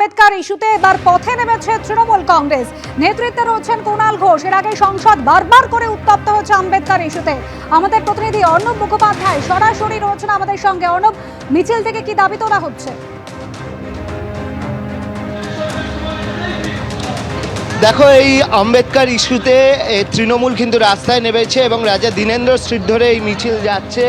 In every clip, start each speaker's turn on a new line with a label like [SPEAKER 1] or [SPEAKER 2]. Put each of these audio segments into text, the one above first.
[SPEAKER 1] আম্বেদকর ইস্যুতে এবার পথে নেমেছে তৃণমূল কংগ্রেস। নেতৃত্বে রয়েছেন কুণাল ঘোষ। এর আগে সংসদ বারবার করে উত্তপ্ত হচ্ছে আম্বেদকর ইস্যুতে। আমাদের প্রতিনিধি অর্ণব মুখোপাধ্যায় সরাসরি রয়েছেন আমাদের সঙ্গে। অর্ণব, মিছিল থেকে কি দাবি তোলা হচ্ছে?
[SPEAKER 2] দেখো, এই আম্বেদকর ইস্যুতে তৃণমূল কিন্তু রাস্তায় নেমেছে এবং রাজা দীনেন্দ্র স্ট্রিট ধরে এই মিছিল যাচ্ছে।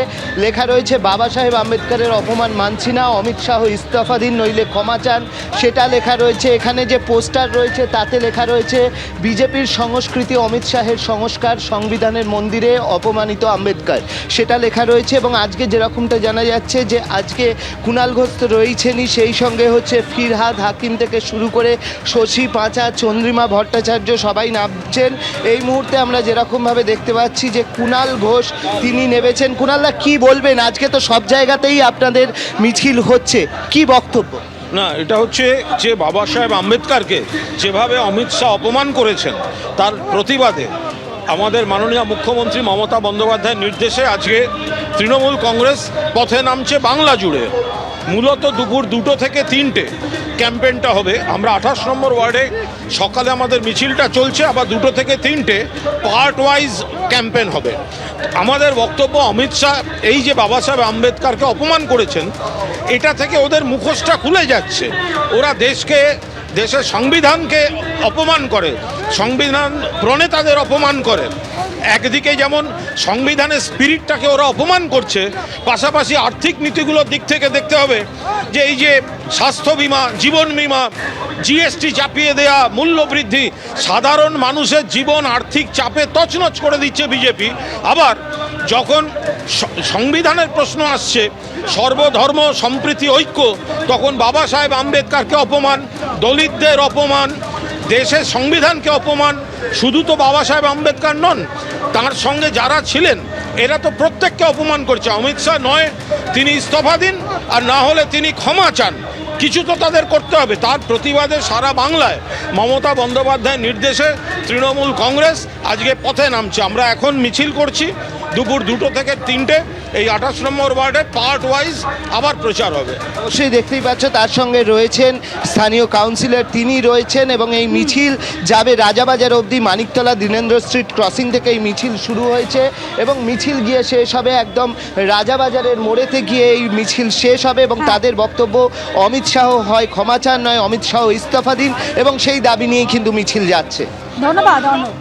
[SPEAKER 2] লেখা রয়েছে, বাবা সাহেব আম্বেদকরের অপমান মানছি না, অমিত শাহ ইস্তফা দিন নইলে ক্ষমা চান, সেটা লেখা রয়েছে। এখানে যে পোস্টার রয়েছে তাতে লেখা রয়েছে, বিজেপির সংস্কৃতি অমিত শাহের সংস্কার, সংবিধানের মন্দিরে অপমানিত আম্বেদকর, সেটা লেখা রয়েছে। এবং আজকে যেরকমটা জানা যাচ্ছে যে আজকে কুণাল ঘোষ তো রয়েছেনই, সেই সঙ্গে হচ্ছে ফিরহাদ হাকিম থেকে শুরু করে শশী পাঁচা, চন্দ্রিমা ভট্টাচার্য সবাই নামছেন। এই মুহূর্তে আমরা যেরকমভাবে দেখতে পাচ্ছি যে কুণাল ঘোষ তিনি নেমেছেন। কুণালদা, কি বলবেন? আজকে তো সব জায়গাতেই আপনাদের মিছিল হচ্ছে, কি বক্তব্য?
[SPEAKER 3] না, এটা হচ্ছে যে বাবা সাহেব আম্বেদকরকে যেভাবে অমিত শাহ অপমান করেছেন তার প্রতিবাদে আমাদের মাননীয় মুখ্যমন্ত্রী মমতা বন্দ্যোপাধ্যায়ের নির্দেশে আজকে তৃণমূল কংগ্রেস পথে নামছে বাংলা জুড়ে। মূলত দুপুর 2টো থেকে 3টে ক্যাম্পেইনটা হবে। আমরা 28 নম্বর ওয়ার্ডে সকালে আমাদের মিছিলটা চলছে, আবার 2টো থেকে 3টে পার্ট ওয়াইজ ক্যাম্পেইন হবে। আমাদের বক্তব্য, অমিত শাহ এই যে বাবা সাহেব আম্বেদকরকে অপমান করেছেন, এটা থেকে ওদের মুখোশটা খুলে যাচ্ছে। ওরা দেশের সংবিধানকে অপমান করে, সংবিধান প্রণেতাদের অপমান করে। একদিকে যেমন সংবিধানের স্পিরিটটাকে ওরা অপমান করছে, পাশাপাশি আর্থিক নীতিগুলোর দিক থেকে দেখতে হবে যে এই যে স্বাস্থ্য বিমা, জীবন বিমা, জিএসটি চাপিয়ে দেয়া, মূল্য বৃদ্ধি, সাধারণ মানুষের জীবন আর্থিক চাপে তছনছ করে দিচ্ছে বিজেপি। আবার যখন সংবিধানের প্রশ্ন আসছে, সর্বধর্ম সম্প্রীতি ঐক্য, তখন বাবা সাহেব আম্বেদকরকে অপমান, দলিতদের অপমান, দেশের সংবিধানকে অপমান। শুধু তো বাবা সাহেব আম্বেদকর নন, তার সঙ্গে যারা ছিলেন এরা তো প্রত্যেককে অপমান করছে। অমিত শাহ নয় তিনি ইস্তফা দিন, আর না হলে তিনি ক্ষমা চান, কিছু তো তাদের করতে হবে। তার প্রতিবাদে সারা বাংলায় মমতা বন্দ্যোপাধ্যায়ের নির্দেশে তৃণমূল কংগ্রেস আজকে পথে নামছে। আমরা এখন মিছিল করছি দুপুর 2টো থেকে 3টে, এই 28 নম্বর ওয়ার্ডে পার্ট ওয়াইজ আবার প্রচার হবে।
[SPEAKER 2] অবশ্যই দেখতেই পাচ্ছ তার সঙ্গে রয়েছেন স্থানীয় কাউন্সিলর, তিনি রয়েছেন। এবং এই মিছিল যাবে রাজাবাজার অবধি। মানিকতলা দীনেন্দ্র স্ট্রিট ক্রসিং থেকে এই মিছিল শুরু হয়েছে এবং মিছিল গিয়ে শেষ হবে একদম রাজাবাজারের মোড়েতে গিয়ে এই মিছিল শেষ হবে। এবং তাদের বক্তব্য, অমিত শাহ হয় ক্ষমা চান, নয় অমিত শাহ ইস্তফা দিন, এবং সেই দাবি নিয়েই কিন্তু মিছিল যাচ্ছে।
[SPEAKER 1] ধন্যবাদ অর্ণব।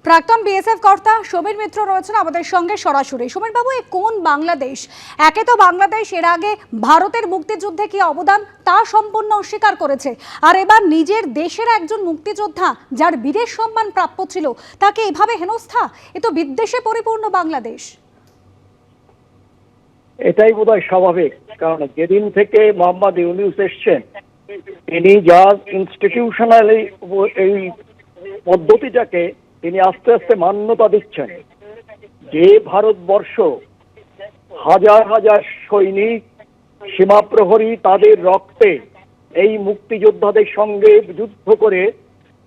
[SPEAKER 1] প্রাক্তন বিএসএফ কর্তা সমীর মিত্র রয়েছেন আমাদের সঙ্গে সরাসরি। সমীর বাবু, এই কোন বাংলাদেশ? একে তো বাংলাদেশ এর আগে ভারতের মুক্তিযুদ্ধে কি অবদান তা সম্পূর্ণ অস্বীকার করেছে, আর এবার নিজের দেশের একজন মুক্তিযোদ্ধা যার বীরের সম্মান প্রাপ্য ছিল তাকে এভাবে হেনস্থা। এ তো বিদ্বেষে পরিপূর্ণ বাংলাদেশ।
[SPEAKER 4] এটাই বোধহয় স্বাভাবিক, কারণ যেদিন থেকে মোহাম্মদ ইউনূস এসছেন তিনি যার ইনস্টিটিউশনালি এই পদ্ধতিটাকে তিনি আস্তে আস্তে মান্যতা দিচ্ছেন। যে ভারতবর্ষ হাজার হাজার সৈনিক, সীমা প্রহরী তাদের রক্তে এই মুক্তিযোদ্ধাদের সঙ্গে যুদ্ধ করে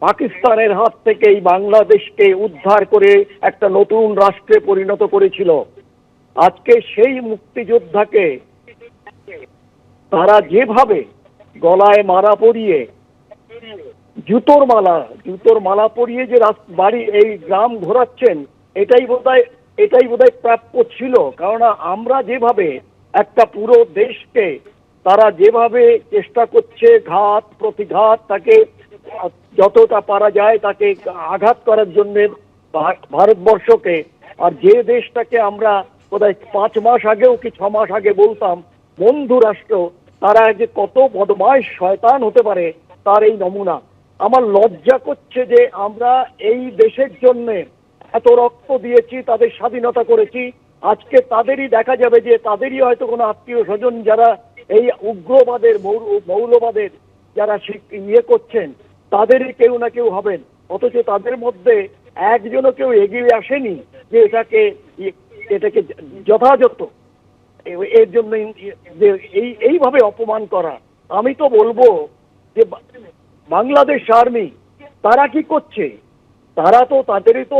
[SPEAKER 4] পাকিস্তানের হাত থেকে এই বাংলাদেশকে উদ্ধার করে একটা নতুন রাষ্ট্রে পরিণত করেছিল, আজকে সেই মুক্তিযোদ্ধাকে তারা যেভাবে গলায় মালা পরিয়ে, জুতোর মালা পরিয়ে যে বাড়ি এই গ্রাম ঘোরাচ্ছেন, এটাই বোধহয় প্রাপ্য ছিল। কারণ আমরা যেভাবে একটা পুরো দেশকে তারা যেভাবে চেষ্টা করছে ঘাত প্রতিঘাত, তাকে যতটা পারা যায় তাকে আঘাত করার জন্য ভারতবর্ষকে, আর যে দেশটাকে আমরা বোধহয় 5 মাস আগেও কি 6 মাস আগে বলতাম বন্ধু রাষ্ট্র, তারা যে কত বদমাইশ শয়তান হতে পারে তার এই নমুনা। আমার লজ্জা করছে যে আমরা এই দেশের জন্য এত রক্ত দিয়েছি, তাদের স্বাধীনতা করেছি, আজকে তাদেরই দেখা যাবে যে তাদেরই হয়তো কোনো আত্মীয় স্বজন যারা এই উগ্রবাদের মৌলবাদের যারা ইয়ে করছেন, তাদেরই কেউ না কেউ হবেন, অথচ তাদের মধ্যে একজনও কেউ এগিয়ে আসেনি যে এটাকে যথাযথ এর জন্য যে এইভাবে অপমান করা। আমি তো বলবো যে বাংলাদেশ আর্মি তারা কি করছে, তারা তো তাদেরই তো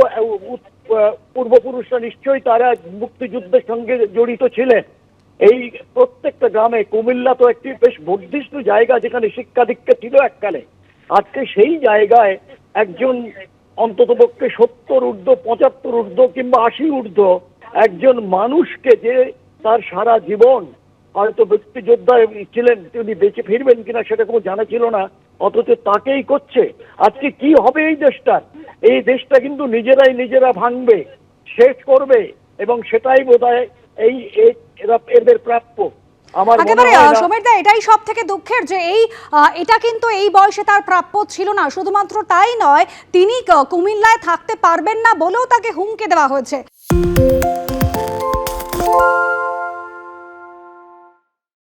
[SPEAKER 4] পূর্বপুরুষরা নিশ্চয়ই তারা মুক্তিযুদ্ধের সঙ্গে জড়িত ছিলেন, এই প্রত্যেকটা গ্রামে, কুমিল্লা তো একটি বেশ বর্ধিষ্ণু জায়গা যেখানে শিক্ষা দীক্ষা ছিল এককালে, আজকে সেই জায়গায় একজন অন্ততপক্ষে 70 ঊর্ধ্ব, 75 ঊর্ধ্ব কিংবা 80 ঊর্ধ্ব একজন মানুষকে, যে তার সারা জীবন হয়তো মুক্তিযোদ্ধা ছিলেন, তিনি বেঁচে ফিরবেন কিনা সেটা কোনো জানা ছিল না, অথচ তাকেই করছে। আজকে কি হবে এই দেশটার? এই দেশটা কিন্তু নিজেরা ভাঙবে, শেষ করবে, এবং সেটাই বোধহয় এদের প্রাপ্য। আমার মনে
[SPEAKER 1] একেবারে
[SPEAKER 4] হয় না।
[SPEAKER 1] সমীরদা, এটাই সব থেকে দুঃখের যে এটা কিন্তু এই বয়সে তার প্রাপ্য ছিল না। শুধুমাত্র তাই নয়, তিনি কুমিল্লায় থাকতে পারবেন না বলেও তাকে হুমকি দেওয়া হয়েছে।